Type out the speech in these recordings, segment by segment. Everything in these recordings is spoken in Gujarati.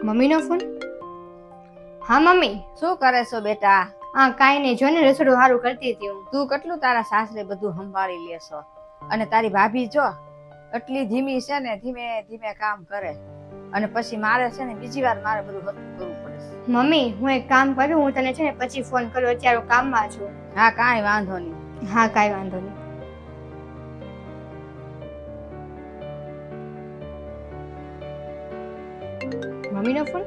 મમ્મીનો ફોન. હા મમ્મી. શું કરે છો બેટા? હા કાંઈ નહીં, જો ને રસોડું સારું કરતી હતી હું. તું કેટલું તારા સાસરે બધું સંભાળી લેશો, અને તારી ભાભી જો એટલી ધીમી છે ને, ધીમે ધીમે કામ કરે, અને પછી મારે છે ને બીજી વાર મારે બધું હરખું કરવું પડે છે. મમ્મી હું એક કામ કરું, હું તને છે ને પછી ફોન કરું, અત્યારે હું કામમાં છું. હા કાંઈ વાંધો નહીં. હા કાંઈ વાંધો નહીં. મમ્મીનો ફોન.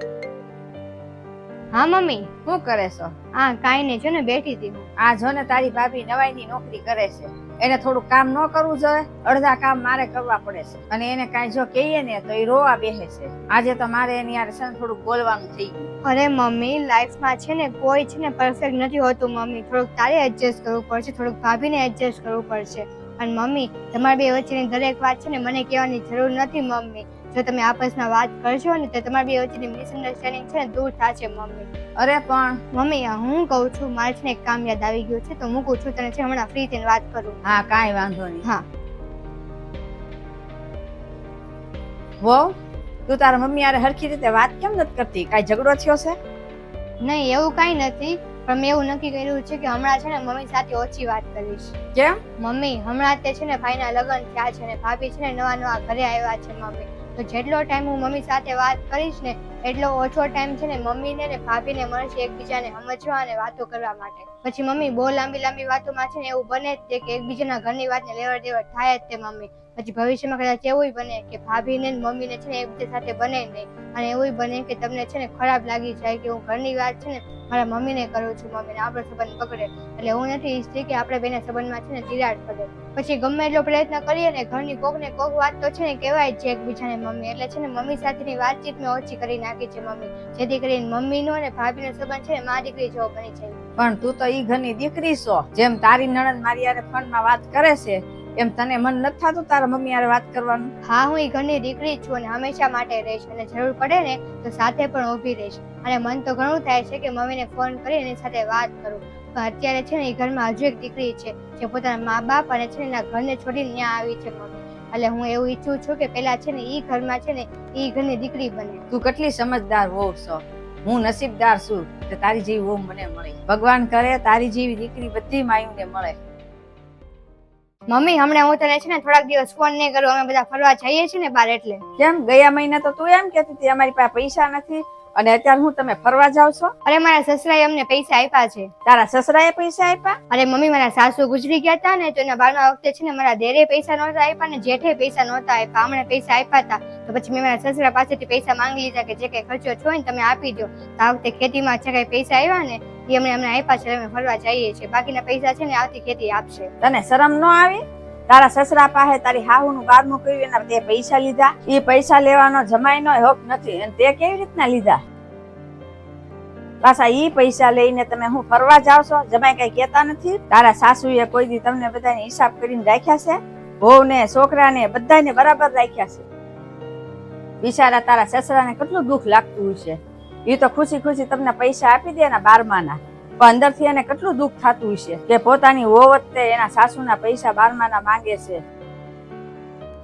હા મમ્મી. શું કરે છો? હા કાંઈ નહીં, જો ને બેઠી હતી હું. આ જો ને તારી ભાભી નવાઈની નોકરી કરે છે, એને થોડું કામ ન કરવું જોઈએ? અડધા કામ મારે કરવા પડે છે, અને એને કાંઈ જો કહીએ ને તો એ રોવા બેસે છે. આજે તો મારે એની યાર છે ને થોડુંક બોલવાનું થઈ ગયું. અરે મમ્મી, લાઈફમાં છે ને કોઈ છે ને પરફેક્ટ નથી હોતું મમ્મી. થોડુંક તારે એડજસ્ટ કરવું પડશે, થોડુંક ભાભીને એડજસ્ટ કરવું પડશે. અને મમ્મી, તમારી બે વચ્ચેની દરેક વાત છે ને મને કહેવાની જરૂર નથી મમ્મી. જો તમે આપસમાં વાત કરશો ને તો તમારી બે વચ્ચેની મિસઅન્ડરસ્ટેન્ડિંગ છે ને દૂર થશે મમ્મી. અરે પણ મમ્મી હું કહું છું, મારે છે ને એક કામ યાદ આવી ગયું છે, તો મૂકું છું, તને છે હમણાં ફ્રી થઈને વાત કરું. હા કાંઈ વાંધો નહીં. હા. વહુ, તું તારા મમ્મી યારે હરખી રીતે વાત કેમ નથી કરતી? કાંઈ ઝઘડો થયો છે? નહીં એવું કાંઈ નથી, પણ મેં એવું નક્કી કર્યું છે કે હમણાં છે ને મમ્મી સાથે ઓછી વાત કરીશ. કેમ? મમ્મી હમણાં તે છે ને ભાઈના લગ્ન થયા છે ને ભાભી છે ને નવા નવા ઘરે આવ્યા છે મમ્મી. તો જેટલો ટાઈમ હું મમ્મી સાથે વાત કરીશ ને એટલો ઓછો ટાઈમ છે ને મમ્મીને ને ભાભીને મળશે એકબીજાને સમજવા અને વાતો કરવા માટે. પછી મમ્મી બહુ લાંબી લાંબી વાતોમાં છે ને એવું બને જ તે કે એકબીજાના ઘરની વાતને લેવડ દેવડ થાય જ તે મમ્મી. પછી ભવિષ્યમાં કદાચ એવું બને કે ભાભીને ને મમ્મીને છે ને એકબીજા સાથે બને નહીં, અને એવું બને કે તમને છે ને ખરાબ લાગી જાય કે હું ઘરની વાત છે ને મારા મમ્મીને કરું છું મમ્મીને, આપણો સંબંધ બગડે. એટલે હું નથી ઈચ્છતી કે આપણે બેના સંબંધમાં છે ને તિરાડ પડે. પછી ગમે એટલો પ્રયત્ન કરીએ ને ઘરની કોક ને કોક વાત તો છે ને કહેવાય જ છે એકબીજાને મમ્મી. એટલે છે ને મમ્મી સાથેની વાતચીત મેં ઓછી કરી નાખી છે મમ્મી, જેથી કરીને મમ્મીનો અને ભાભીનો સંબંધ છે ને મા દીકરી જેવો બની જાય. પણ તું તો ઈ ઘરની દીકરી છો. જેમ તારી નણંદ મારી યારે ફોનમાં વાત કરે છે એમ તને મન નથી થતું તારા મમ્મી યારે વાત કરવાનું? હા હું ઈ ઘરની દીકરી છું અને હંમેશા માટે રહીશ, અને જરૂર પડે ને તો સાથે પણ ઊભી રહીશ. અને મન તો ઘણું થાય છે કે મમ્મીને ફોન કરી એની સાથે વાત કરું, પણ અત્યારે છે ને એ ઘરમાં હજુ એક દીકરી છે જે પોતાના મા બાપ અને છે ને એના ઘરને છોડીને ત્યાં આવી છે મમ્મી. એટલે હું એવું ઈચ્છું છું કે પેલા છે ને ઈ ઘરમાં છે ને ઈ ઘરની દીકરી બને. તું કેટલી સમજદાર વહુ છો. હું નસીબદાર છું કે તારી જેવી વહુ મને મળી. ભગવાન કરે તારી જેવી દીકરી બધી માયુને મળે. મમ્મી હમણાં હું તને છે ને થોડાક દિવસ ફોન નહીં કરું, અમે બધા ફરવા જઈએ છીએ ને બહાર એટલે. કેમ? ગયા મહિને તો તું એમ કહેતી હતી અમારી પાસે પૈસા નથી, અને અત્યારે હું તમે ફરવા જાવ છો? અરે મારા સસરાએ અમને પૈસા આપ્યા છે. તારા સસરાએ પૈસા આપ્યા? અરે મમ્મી મારા સાસુ ગુજરી ગયા હતા ને તો એના 12મા વખતે છે ને મારા દેરે પૈસા નહોતા આપ્યા ને જેઠે પૈસા નહોતા આપ્યા, હમણાં પૈસા આપ્યા હતા. તો પછી મેં મારા સસરા પાસેથી પૈસા માંગી લીધા કે જે કઈ ખર્ચો છો ને તમે આપી દો. તો આ વખતે ખેતીમાં જે કઈ પૈસા આવ્યા ને એ અમને આપ્યા છે, અમે ફરવા જઈએ છીએ. બાકીના પૈસા છે ને આવતી ખેતી આપશે. તને શરમ ન આવી? તારા સસરા પાસે તારી હાહુનું 12મું કર્યું એના તે પૈસા લીધા? એ પૈસા લેવાનો જમાઈનો હક નથી, અને તે કેવી રીતના લીધા? પાછા ઈ પૈસા લઈને તમે હું ફરવા જાવ છો? જમાઈ કઈ કેતા નથી? તારા સાસુએ કોઈ દી તમને બધાને હિસાબ કરીને રાખ્યા છે? વહુને છોકરાને બધાને બરાબર રાખ્યા છે? બિચારા તારા સસરાને કેટલું દુઃખ લાગતું હશે. ઈ તો ખુશી ખુશી તમને પૈસા આપી દે ને 12માના, પણ અંદરથી એને કેટલું દુઃખ થતું હશે કે પોતાની વહુ વખતે એના સાસુના પૈસા 12માના માંગે છે.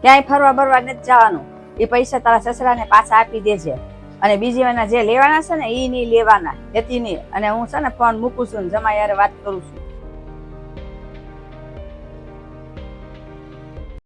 ક્યાંય ફરવા બરવા નથી જવાનું. એ પૈસા તારા સસરાને પાછા આપી દેજે, અને બીજી વારના જે લેવાના છે ને ઈ નહીં લેવાના, લેતી નહીં. અને હું છે ને ફોન મૂકું છું ને જમાઈ યારે વાત કરું છું.